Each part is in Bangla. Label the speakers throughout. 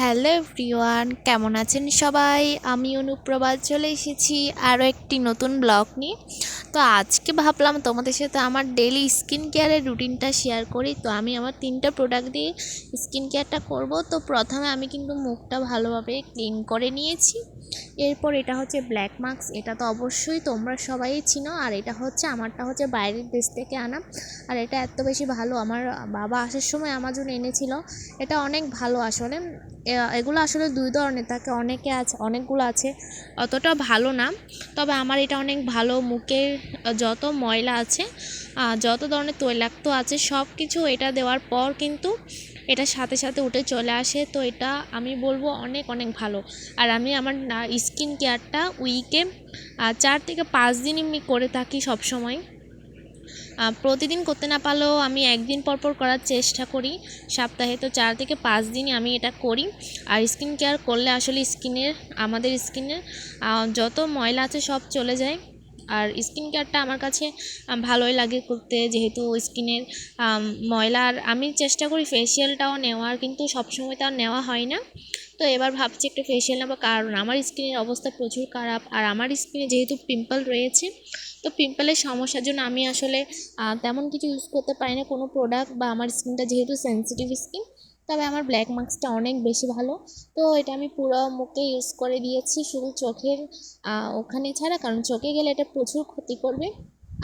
Speaker 1: হ্যালো এভরিওয়ান, কেমন আছেন সবাই? আমি অনুপ্রভা চলে এসেছি আরও একটি নতুন ব্লগ নিয়ে। তো আজকে ভাবলাম তোমাদের সাথে আমার ডেলি স্কিন কেয়ারের রুটিনটা শেয়ার করি। তো আমি আমার 3টা প্রোডাক্ট দিয়ে স্কিন কেয়ারটা করব। তো প্রথমে আমি কিন্তু মুখটা ভালোভাবে ক্লিন করে নিয়েছি। এরপর এটা হচ্ছে ব্ল্যাক মাস্ক, এটা তো অবশ্যই তোমরা সবাই চিনো। আর এটা হচ্ছে আমারটা হচ্ছে বাইরের দেশ থেকে আনা। আর এটা এত বেশি ভালো, আমার বাবা আসার সময় আমার জন্য এনেছিল। এটা অনেক ভালো আসলে। এগুলো আসলে 2 ধরনের থাকে, অনেকগুলো আছে, অতটা ভালো না। তবে আমার এটা অনেক ভালো। মুখের যত ময়লা আছে, যত ধরনের তৈলাক্ত আছে, সব কিছু এটা দেওয়ার পর কিন্তু এটার সাথে সাথে উঠে চলে আসে। তো এটা আমি বলবো অনেক অনেক ভালো। আর আমি আমার স্কিন কেয়ারটা উইকে 4 থেকে 5 দিন আমি করে থাকি সব সময়। প্রতিদিন করতে না পারলেও আমি একদিন পর পর করার চেষ্টা করি সপ্তাহে। তো 4 থেকে 5 দিনই আমি এটা করি। আর স্কিন কেয়ার করলে আসলে আমাদের স্কিনের যত ময়লা আছে সব চলে যায়। আর স্কিন কেয়ারটা আমার কাছে ভালোই লাগে করতে, যেহেতু স্কিনের ময়লা। আর আমি চেষ্টা করি ফেসিয়ালটাও নেওয়ার, কিন্তু সবসময় তাও নেওয়া হয় না। তো এবার ভাবছি একটা ফেসিয়াল নেবো, কারণ আমার স্কিনের অবস্থা প্রচুর খারাপ। আর আমার স্কিনে যেহেতু পিম্পল রয়েছে, তো পিম্পলের সমস্যার জন্য আমি আসলে তেমন কিছু ইউজ করতে পারি না কোনো প্রোডাক্ট। বা আমার স্কিনটা যেহেতু সেনসিটিভ স্কিন, তবে আমার ব্ল্যাক মাস্কটা অনেক বেশি ভালো। তো এটা আমি পুরো মুখে ইউজ করে দিয়েছি, শুধু চোখের ওখানে ছাড়া, কারণ চোখে গেলে এটা প্রচুর ক্ষতি করবে।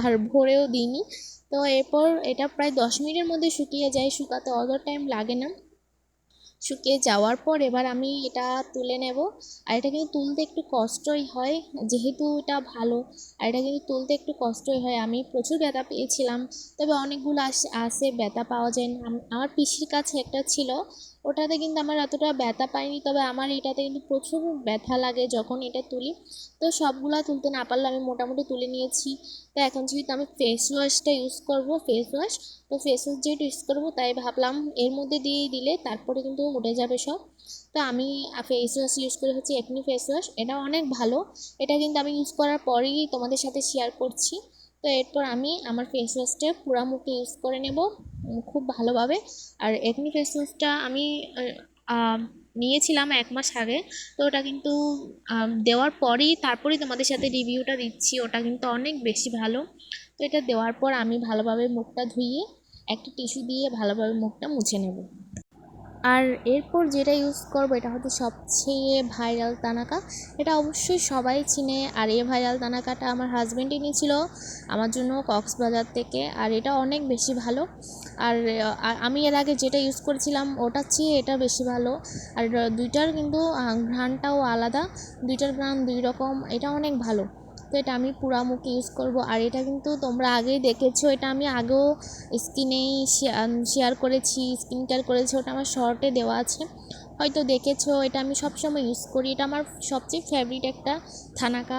Speaker 1: আর ভরেও দিইনি। তো এরপর এটা প্রায় 10 মিনিটের মধ্যে শুকিয়ে যায়, শুকাতে অত টাইম লাগে না। শুকিয়ে যাওয়ার পর এবার আমি এটা তুলে নেব। আর এটা কিন্তু তুলতে একটু কষ্টই হয়, যেহেতু এটা ভালো। আর এটা কিন্তু তুলতে একটু কষ্টই হয়, আমি প্রচুর ব্যথা পেয়েছিলাম। তবে অনেকগুলো আসে ব্যথা পাওয়া যায় না। আমার পিসির কাছে একটা ছিল, ওটাতে কিন্তু আমার এতটা ব্যথা পাইনি। তবে আমার এটাতে কিন্তু প্রচুর ব্যথা লাগে যখন এটা তুলি। তো সবগুলা তুলতে না পারলে আমি মোটামুটি তুলে নিয়েছি। তো এখন যেহেতু আমি ফেস ওয়াশটা ইউজ করবো, ফেস ওয়াশ, তো ফেস ওয়াশ যেহেতু ইউজ করবো, তাই ভাবলাম এর মধ্যে দিয়ে দিলে তারপরে কিন্তু উঠে যাবে সব। তো আমি ফেস ওয়াশ ইউজ করে হচ্ছে একনি ফেস ওয়াশ, এটা অনেক ভালো। এটা কিন্তু আমি ইউজ করার পরেই তোমাদের সাথে শেয়ার করছি। তো এরপর আমি আমার ফেস ওয়াশটা পুরো মুখে ইউজ করে নেব খুব ভালোভাবে। আর একনি ফেস ওয়াশটা আমি নিয়েছিলাম 1 মাস আগে। তো ওটা কিন্তু দেওয়ার পরেই তারপরেই তোমাদের সাথে রিভিউটা দিচ্ছি, ওটা কিন্তু অনেক বেশি ভালো। তো এটা দেওয়ার পর আমি ভালোভাবে মুখটা ধুয়ে একটা টিস্যু দিয়ে ভালোভাবে মুখটা মুছে নেব। আর এরপর যেটা ইউজ করবো, এটা হচ্ছে সবচেয়ে ভাইরাল তানাকা। এটা অবশ্যই সবাই চিনে। আর এই ভাইরাল তানাকাটা আমার হাজব্যান্ড এনেছিল আমার জন্য কক্সবাজার থেকে। আর এটা অনেক বেশি ভালো। আর আমি এর আগে যেটা ইউজ করেছিলাম ওটার চেয়ে এটা বেশি ভালো। আর দুইটার কিন্তু ঘ্রাণটাও আলাদা, দুইটার ঘ্রাণ 2 রকম। এটা অনেক ভালো। তো এটা আমি পুরা মুখে ইউজ করব। আর এটা কিন্তু তোমরা আগেই দেখেছো, এটা আমি আগেও স্কিনেই শেয়ার করেছি, স্কিন কেয়ার করেছি, ওটা আমার শর্টে দেওয়া আছে, হয়তো দেখেছো। এটা আমি সবসময় ইউজ করি, এটা আমার সবচেয়ে ফেভারিট একটা থানাকা,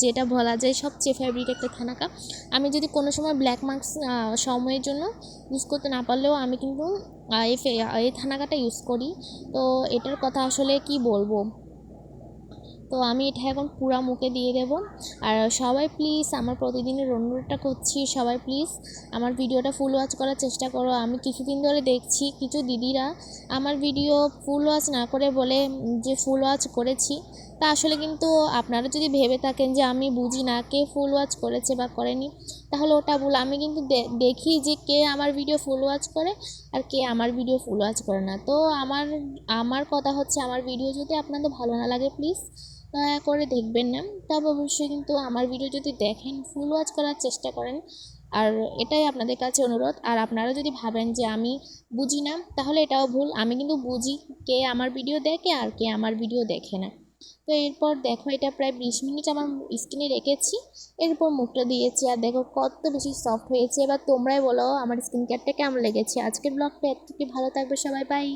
Speaker 1: যেটা বলা যায় সবচেয়ে ফেভারিট একটা থানাকা। আমি যদি কোনো সময় ব্ল্যাক মার্কস সময়ের জন্য ইউজ করতে না পারলেও আমি কিন্তু এই থানাকাটা ইউজ করি। তো এটার কথা আসলে কি বলবো। তো আমি এটা এখন পুরা মুখে দিয়ে দেবো। আর সবাই প্লিজ, আমার প্রতিদিনের অনুরোধটা করছি, সবাই প্লিজ আমার ভিডিওটা ফুল ওয়াচ করার চেষ্টা করো। আমি কিছুদিন ধরে দেখছি কিছু দিদিরা আমার ভিডিও ফুল ওয়াচ না করে বলে যে ফুল ওয়াচ করেছি। তা আসলে কিন্তু আপনারা যদি ভেবে থাকেন যে আমি বুঝি না কে ফুল ওয়াচ করেছে বা করেনি, তাহলে ওটা ভুল। আমি কিন্তু দেখি যে কে আমার ভিডিও ফুল ওয়াচ করে আর কে আমার ভিডিও ফুল ওয়াচ করে না। তো আমার আমার কথা হচ্ছে, আমার ভিডিও যদি আপনাদের ভালো না লাগে প্লিজ দয়া করে দেখবেন না। তবে অবশ্যই কিন্তু আমার ভিডিও যদি দেখেন ফুল ওয়াচ করার চেষ্টা করেন। আর এটাই আপনাদের কাছে অনুরোধ। আর আপনারা যদি ভাবেন যে আমি বুঝি না, তাহলে এটাও ভুল। আমি কিন্তু বুঝি কে আমার ভিডিও দেখে আর কে আমার ভিডিও দেখে না। তো এরপর দেখো, এটা প্রায় 20 মিনিট আমার স্কিনে রেখেছি। এরপর মুখটা দিয়েছি, আর দেখো কত বেশি সফট হয়েছে। এবার তোমরাই বলো আমার স্কিন কেয়ারটা কেমন লেগেছে। আজকের ব্লগটা এতটুকু, ভালো থাকবে সবাই, বাই।